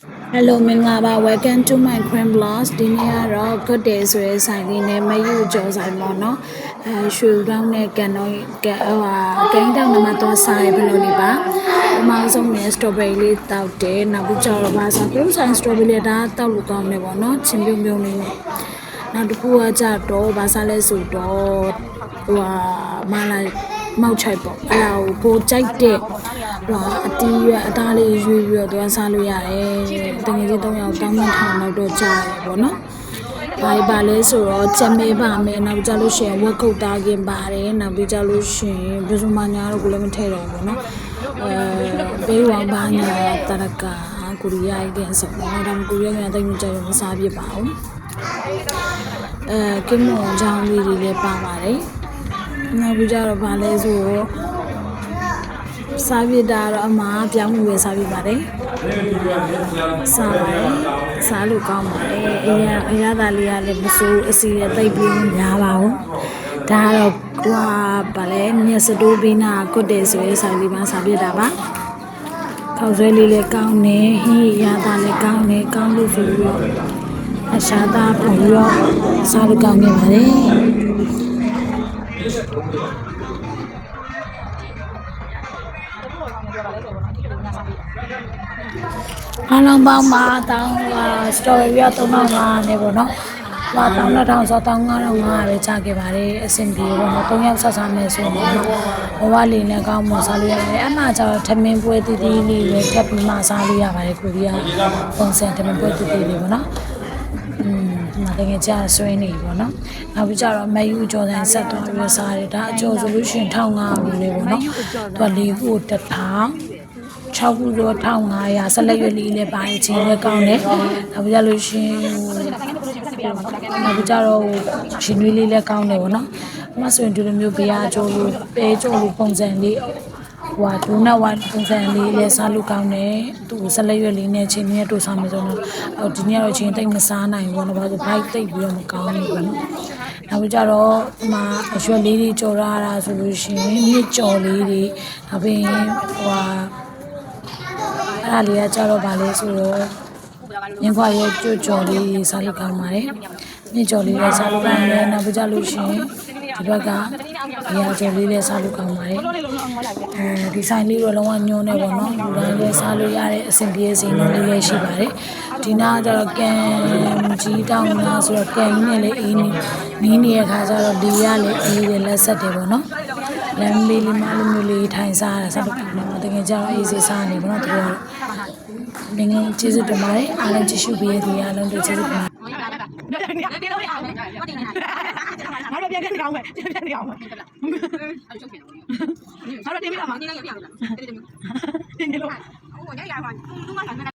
Hello မင်္ဂလာပါ welcome to my Queen Blogs ဒီနေ့ကတော့ good day ဆိုတဲ့ဆိုင်လေးနဲ့မယူကျော်ဆိုင်ပေါ့နော်ရွှေတောင်းနဲ့ကန်တော့ဂိမ်းတောင်မှာတော့စားရဘယ်လိုလဲပါအမောင်ဆုံးနဲ့ strawberry လေးတောက်တယ်နောက်ပြီးကျော်တော့ပါဆိုတော့ဆိုင် strawberry လေးဒါတောက်လို့ကောင်းတယ်ပေါ့နော်ချင်းပြုံပြုံလေးနဲ့နောက်တစ်ခုကကြတော့ဘာစားလဲဆိုတော့မလာမောက်ချိုက်ပေါ့အဲ့ဒါကိုကြိုက်တဲ့အတီးရွက်အသားလေးရွေးပြီးတော့စားလို့ရတယ်တကယ်ကြီး3ယောက်တောင်းမှထောင်တော့ကြာတယ်ပေါ့နော်ဘာလဲဆိုတော့ကြက်မဲပါမယ်နောက်ကြလို့ရှိရင်ဝက်ကုတ်သားကင်ပါတယ်နောက်ပြီးကြလို့ရှိရင်ဘယ်သူမှညာတော့ကိုလည်းမထည့်တော့ဘူးနော်ဘေးဝမ်ဘာညာတရကာကိုရီးယားကင်ဆိုတော့ဒါမှကိုရီးယားကတိတ်မကြိုက်ဘူးမစားပြပါဘူးကင်းမွန်ချောင်းလေးတွေလည်းပါပါတယ်နောက်ပြီးကြတော့ဗာလဲဆိုတော့စားပြတာတော့အမပြောင်းမှုပဲစားပြပါတယ်စားပါတယ်စားလို့ကောင်းပါတယ်အရသာလေးကလည်းမစိုးအစီရတိတ်ပြီးများပါဘူးဒါကတော့ဗာလဲမျက်စတိုးပြီးနာကွတ်တယ်ဆိုရဲစားလေးပါစားပြတာပါခေါက်ဆွဲလေးလည်းကောင်းတယ်ဟင်းအရသာလည်းကောင်းတယ်ကောင်းလို့ဆိုပြီးတော့အရှာသားပုံပြီးတော့စားလို့ကောင်းနေပါတယ်အားလုံးပေါင်းမှာတောင်းစတော်ရီရ3500နဲ့ပေါ့နော်။ဟာတောင်း1000ဆို15500ပဲချခဲ့ပါတယ်အဆင်ပြေပေါ့နော်။3ယောက်ဆက်စားမယ်ဆိုတော့ဘဝလေးနဲ့ကောင်းမှစားလို့ရတယ်။အမှကျတော့ထမင်းပွဲတီးတီးလေးပဲထပ်ပြီးမှစားလို့ရပါတယ်ကိုကြီးကပုံစံထမင်းပွဲတီးတီးလေးပေါ့နော်။ဒီမှာတကယ်ကြာဆွေးနေပေါ့နော်။နောက်ပြီးကျတော့မယူကျော်တိုင်းဆက်သွားပြီးစားတယ်ဒါအကျော်ဆိုလို့ရှိရင်1500လေးပေါ့နော်။သူက၄ခု1000 6ခုတော့1500ဆက်လက်ရွက်လေးလည်းပါတယ်ချင်းလည်းကောင်းတယ်နောက်ပြီးကြလို့ရှင်နောက်ပြီးကြတော့ရှင်နွေးလေးလည်းကောင်းတယ်ပေါ့နော်အမဆိုရင်ဒီလိုမျိုးဘေးအားကျိုးလို့ပဲကျိုးလို့ပုံစံလေးဒူနာဝမ်ပုံစံလေးလည်းစားလို့ကောင်းတယ်သူဆက်လက်ရွက်လေးနဲ့ချင်းနဲ့တို့စားမယ်ဆိုတော့ဒီနေ့တော့ချင်းတိတ်မစားနိုင်ဘူးပေါ့နော်ဘာလို့ဘိုက်တိတ်ပြီးတော့မကောင်းဘူးပေါ့နော်နောက်ပြီးကြတော့ဒီမှာရွက်လေးတွေကြော်ရတာဆိုလို့ရှိရင်မြစ်ကြော်လေးတွေနောက်ပြီးအဲ့ဒါလေးကကြတော့ဗာလဲဆိုတော့မြင်းခွာရဲ့ကြွကြော်လေးစားလို့ကောင်းပါတယ်မြင်းကြော်လေးလည်းစားလို့ကောင်းတယ်နောက်ပြကြလို့ရှိရင်ဒီဘက်ကဘီယာကြော်လေးလည်းစားလို့ကောင်းပါတယ်ဒီဆိုင်လေးတော့လုံးဝညွန်းနေပေါ့နော်လူတိုင်းလည်းစားလို့ရတဲ့အဆင်ပြေစိန်လုံးလေးလည်းရှိပါတယ်ဒီနားကျတော့ကန်ကြီးတောင်းနာဆိုတော့ကန်ကြီးနဲ့လည်းအေးနီးနေတဲ့ခါကျတော့ဒီရလည်းအေးတယ်လက်ဆက်တယ်ပေါ့နော်လမ်းလေးလေးမလိုမျိုးလေးထိုင်စားတာစားလို့ကောင်းတယ်တကယ်ကြတော့အေးစေးစားနေပေါ့နော်တို့ကတော့ငငယ်ကျေးဇူးတင်ပါတယ်အားလုံးကြည့်ရှုပေးတဲ့အားလုံးတို့ကျေးဇူးတင်ပါတယ်ငါတို့ပြန်ကောင်းမယ်ပြန်ကောင်းမယ်ငါတို့တင်ပြတော့မှာတင်းနေလို့